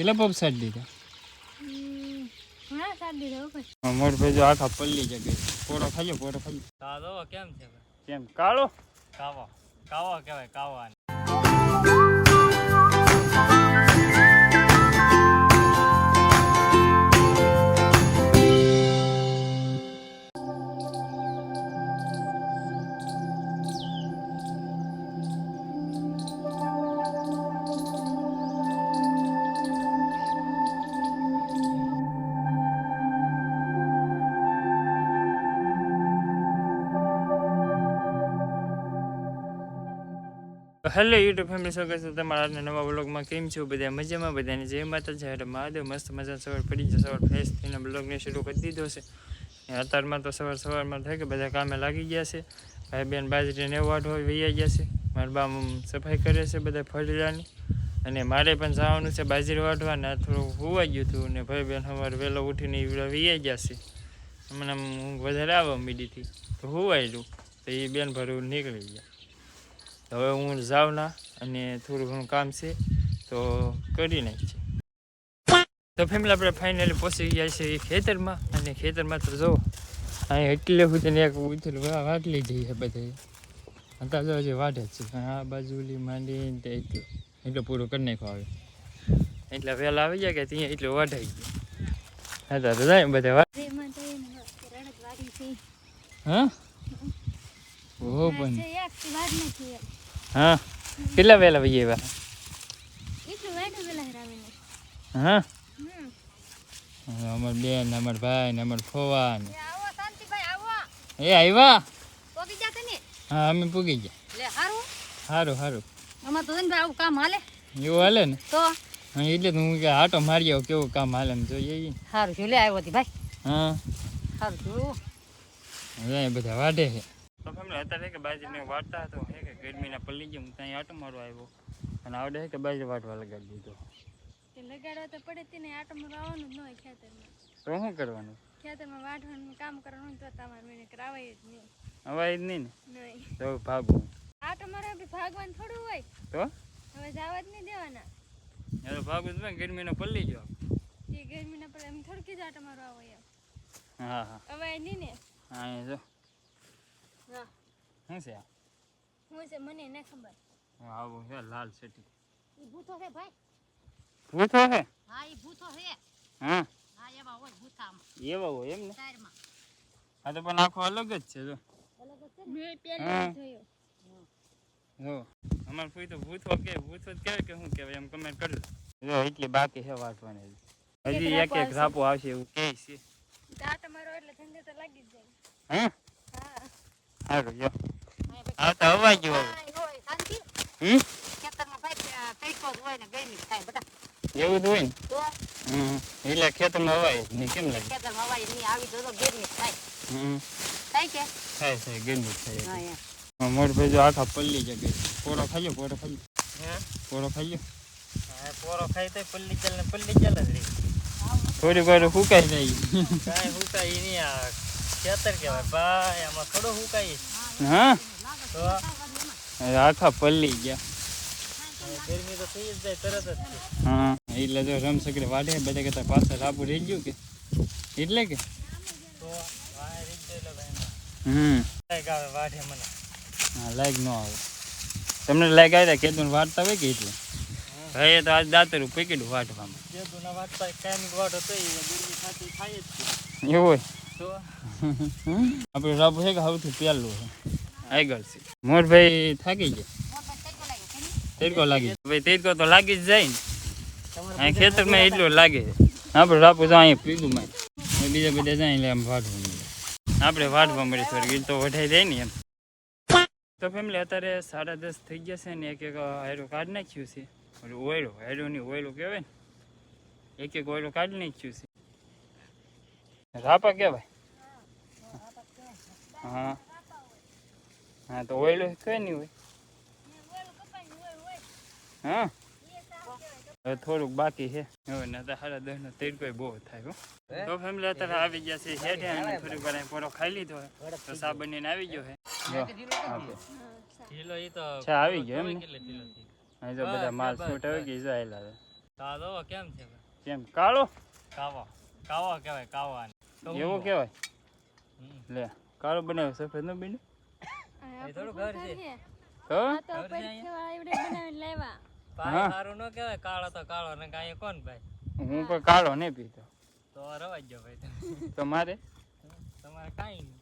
કેટલા પગ સાડી દીધા? હા સાડી દીધા ઉપર. મોર ભાઈ જો આખા પલ્લી જગ્યાએ પોરો ખાજો દાદો કેમ છે? કેમ કાળો કાવો કાવો કહેવાય કાવા. હેલો યુટ્યુબ ફેમિલી, સ્વાગત છે તમારા આજના નવા બ્લોગમાં. કેમ છો બધા? મજામાં? બધાને જય માતાજી. એટલે મહાદેવ મસ્ત મજા સવાર પડી જાય, સવાર ફ્રેશ થઈને બ્લોગને શરૂ કરી દીધો છે. અત્યારમાં તો સવારમાં થાય કે બધા કામે લાગી ગયા છે. ભાઈ બેન બાજરીને વાટવા વૈયા ગયા છે. મારા બા સફાઈ કરે છે બધા ફળિયાની, અને મારે પણ જવાનું છે બાજરી વાટવા. ને થોડું હોવાઈ ગયું હતું, ને ભાઈ બેન સવારે વહેલો ઉઠીને વૈયા ગયા છે. મને હું વધારે આવવા મીડીથી તો હોવાયેલું, તો એ બેન ભરું નીકળી ગયા. હવે હું જાઉં ના, અને થોડું ઘણું કામ છે તો કરી નાખીએ. તો ફેમિલી આપણે ફાઇનલી પહોંચી ગયા છે ખેતરમાં. અને ખેતરમાં તો જો અહીં એટલે સુધી એક ઉથલ વાટ લીધી છે બધાએ. હતા જો હજી વાટે જ છે. આ બાજુલી માંડીને તે એટલું પૂરું કરી નાખવા આવે એટલે વહેલા આવી જાય કે ત્યાં એટલું વાઢાઈ ગયું. હતા તો જાય બધા વાત. હા ઓહો પણ હા કેટલા વહેલા વહી આવ્યા? હા અમાર બેન, અમાર ભાઈ ને અમાર ફોવા ને એ આવ્યા. હા અમે પૂગી ગયા. સારું સારું એવું હાલે ને? હા એટલે હું કે આટો મારી આવું કેવું કામ હાલે ને જોઈએ. સારું જો લે આવ્યો હતી ભાઈ. હા સારું જોયું. હવે બધા વાઢે છે. તો ફેમિલી અત્યારે કે બાજરીને વાટતા હતો હે કે ગરમીના પલ્લી ગયો. હું ત્યાં આટો મારવા આવ્યો અને આવડે કે બાજરી વાટવા લગાડી દીધો. લગાડવા તો પડે તે ને આટો મારવા આવવાનું જ ન હોય ખેતરમાં. તો શું કરવાનું? ખેતરમાં વાઢવાનું કામ કરવાનું તો તમારે મને કરાવાય જ નહીં. અવાય જ નહીં ને નહીં તો ભાગવું. આટો મારવા બી ભાગવાનું થોડું હોય. તો હવે જવા જ નહીં દેવાના. તો ભાગવું જ ને, ગરમીનો પલ્લી ગયો. એ ગરમીના પર એમ થોડુંક જ આટો મારવા આવે એમ. હા હા અવાય નહીં ને. હા એ જો હા શું છે આ? હું છે મને ન ખબર. આવું છે લાલ સેટી. ઈ ભૂતો છે ભાઈ. ભૂતો છે? હા ઈ ભૂતો છે. હા હા એવા હોય ભૂતામાં. એવા હોય એમ ને? ટાયરમાં. આ તો પણ આખો અલગ જ છે જો. અલગ જ છે ને? મેં પહેલા જોયો. જો અમાર કોઈ તો ભૂતો કે ભૂતો જ કહેવાય કે શું કહેવાય એમ કમેન્ટ કરજો. જો એટલી બાકી છે વાટવાની. હજી એક એક રાપો આવશે એવું કહે છે. આટો મારો એટલે ઠંડી તો લાગી જ જાય. હા હા સારું જો આ તો હવાઈ ગયો હવે. ખેતરમાં ભાઈ પૈસો જ હોય ને ગરમી થાય બધા. એવું જ હોય ને? તો એટલે ખેતરમાં હવાય ને કેમ લાગે? ખેતરમાં હવાય નહીં આવી તો ગરમી થાય. થાય કે? થાય ગરમી થાય. હા યાર. મોર ભાઈ જો આખા પલ્લી જગ્યાએ પોરો ખાજો પોરો ખાજો. હે પોરો ખાજો. હા પોરો ખાઈ તો પલ્લી ચાલ જ રે. થોડી વાર સુકાઈ જાય. કાંઈ હુકાય નહીં. આ ખેતર કહેવાય ભાઈ, આમાં થોડો હુકાય. હા તો આખા પલ્લી ગયા. ગરમી તો થઈ જ જાય તરત જ. હા એટલે જો રમસકડે વાઢે બધા કરતા પાછળ આપું રહી ગયું કે એટલે કે તો વાય રીત એટલે ભાઈ લાઈક આવે વાઢે મને. હા લાઈક ન આવે તમને. લાઈક આવ્યા કેદું વાટતા હોય કે એટલે ભાઈ તો આજ દાતરું પકડ્યું વાટવામાં. જે દુના વાટતા કાંઈ વાટ હતો એ ગરમી થતી થાય જ છે. એવું હોય તો આપણે રાબુ છે કે સૌથી પહેલું છે આગળ છે. મોરભાઈ થાકી ગયા. તેરકો લાગી ભાઈ, તેરકો તો લાગી જ જાય ને. અહીં ખેતરમાં એટલું લાગે. આપણે રાપુ તો અહીંયા પીધું માં બીજા બધા જાય એટલે આમ વાટવા મળે. આપણે વાટવા મળે થોડી તો વઢાઈ જાય ને એમ. તો ફેમિલી અત્યારે 10:30 થઈ ગયા છે ને એક એક હાયરો કાઢી નાખ્યું છે. ઓયલો હાયરો ની ઓયલો કહેવાય ને, એક એક ઓયલો કાઢી નાખ્યું છે. રાપા કહેવાય. હા હા તો ઓયલો કઈ નહીં હોય. હા હવે થોડુંક બાકી છે. હવે ને તો 10:30 નો તેડકો બહુ થાય હો. તો ફેમિલી અત્યારે આવી ગયા છે હેઠે અને થોડીક વાર પોરો ખાઈ લીધો તો સા બનીને આવી ગયો છે. ઢીલો ઈ તો ચા આવી ગયો એમ ને? કેટલે ઢીલો થઈ. અહીં જો બધા માલ છૂટ આવી ગઈ જો આયેલા છે. તો આ જોવો કેમ છે ભાઈ? કેમ કાળો કાવો કાવો કહેવાય કાવા એવો કહેવાય લે કાળો બનાવ્યો સફેદ ન બન્યું એ થોડું ઘર છે તો આ તો પરીક્ષા એવડે બનાવીને લાવ્યા ભાઈ સારું ન કહેવાય કાળો તો કાળો ને કાંઈ કોણ ભાઈ હું કોઈ કાળો નહીં પીતો તો રવાઈ ગયો ભાઈ તમે. તો મારે તમારે કાંઈ નહીં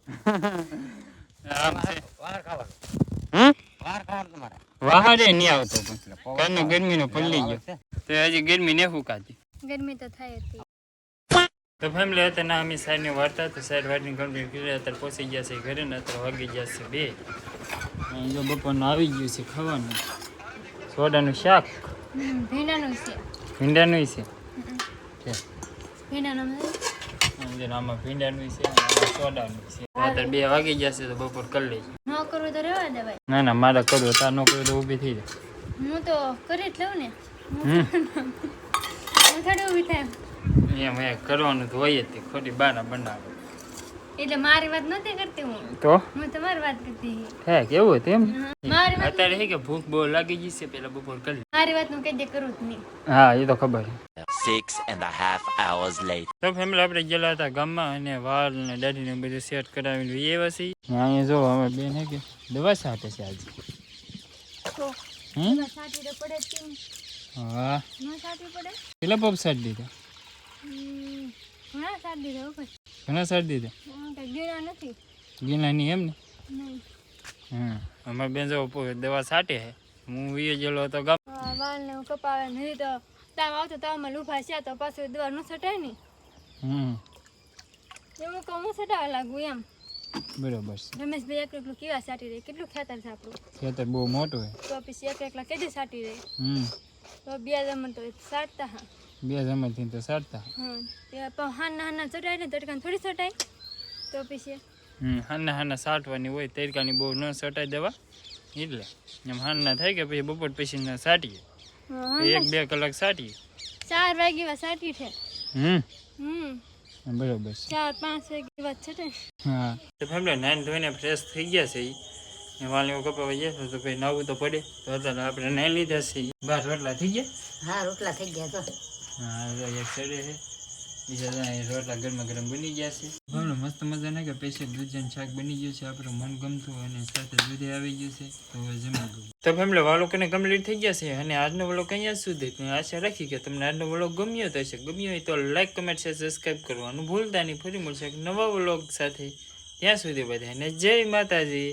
આમ છે વાર ખાવાનું હમ વાર ખાવાનું તમારે વાહારે નહીં આવતો પણ કારનો ગરમીનો પલ્લી ગયો તો હજી ગરમી ને ફૂકાતી ગરમી તો થાય હતી તો ફેમિલી હતા ના અમે સાઈડની વાર્તા તો સાઈડ વાટની કમ્પ્લીટ કરી અત્યારે પહોંચી ગયા છે ઘરે ને અત્યારે વાગી ગયા છે 2 અહીં જો બપોરનું આવી ગયું છે ખાવાનું સોડાનું શાક ભીંડાનું છે ભીંડાનું છે ભીંડાનું અંદર આમાં ભીંડાનું છે અને આમાં સોડાનું છે અત્યારે 2 વાગી ગયા છે તો બપોર કરી લઈએ ન કરવું તો રહેવા દે ભાઈ ના ના મારે કરવું તાર ન કરવું તો ઊભી થઈ જાય હું તો કરી જ લઉં ને હમ હું થોડી ઊભી થાય એમ એ કરવાનું તો હોય જ તે ખોટી બાના બનાવે એટલે મારી વાત નથી કરતી તો હું તમારી વાત કરતી હે કેવું હતું એમ મારી વાત અત્યારે છે કે ભૂખ બહુ લાગી ગઈ છે પેલા બપોર કરી મારી વાત હું કઈ દે કરું જ નહીં હા એ તો ખબર છે 6.5 hours later. તો ફેમિલી આપણે ગયેલા હતા ગામમાં અને વાળ ને દાઢી ને બધું સેટ કરાવીને એ વસી અહીંયા જો અમે બેન હે કે દવા છાંટે છે આજે તો હમ એમાં સાટી તો પડે જ કેમ હા ન સાટી પડે પેલા પપ છાંટી દીધા ઘણા સાટી દીધા ઉપર ઘણા છાંટી દીધા કઈ ગીરા નથી ગીનાની એમ ને નહીં અમારે બેન જો દવા છાંટે છે હું એ ગયેલો હતો ગામ વાળ ને કપાવે નહીં તો તાવ આવતો તાવમાં લુફા છે તો પાછું દવા ન છટાય ને એવું કહું હું છટાવા લાગુ એમ બરોબર છે રમેશભાઈ એકલું કેવા સાટી રહે કેટલું ખેતર છે આપણું ખેતર બહુ મોટું છે તો પછી એકલા કેદી સાટી રહે હમ તો બે જમણ તો સાટતા હા 2 જમાથી તો છાંટતા હા તે પણ હાના ચટાય ને તડકાને થોડી છટાય તો પછી હાના હાના છાંટવાની હોય તડકાની બહુ ન છટાઈ દેવા એટલે એમ હાના થાય કે પછી બપોર પછી ને છાંટીએ 1-2 કલાક છાંટીએ 4 વાગ્યા સાટી છે હમ હમ બરોબર છે 4-5 વાગ્યા છટાય હા તો ફેમિલી નાઈન ધોઈને ફ્રેશ થઈ ગયા છે એ વાલીઓ કપાવા ગયા તો ભાઈ નાવું તો પડે તો અત્યારે આપણે નાઈ લીધા છે બાર રોટલા થઈ ગયા હા રોટલા થઈ ગયા તો હા એક સડે છે બીજા રોટલા ગરમા ગરમ બની ગયા છે બરાબર મસ્ત મજા ના કે પૈસે દૂધ શાક બની ગયું છે આપણું મન ગમતું અને સાથે દૂધે આવી ગયું છે તો હવે જમી ગયું તો ફેમિલી વાલો કને કમ્પ્લીટ થઈ ગયા છે અને આજનો વ્લોગ અહીંયા સુધી મેં આશા રાખી કે તમને આજનો વ્લોગ ગમ્યો તો હશે ગમ્યો હોય તો લાઈક કમેન્ટ શેર સબસ્ક્રાઈબ કરવાનું ભૂલતા નહીં ફરી મળશે એક નવા વ્લોગ સાથે ત્યાં સુધી બધાને જય માતાજી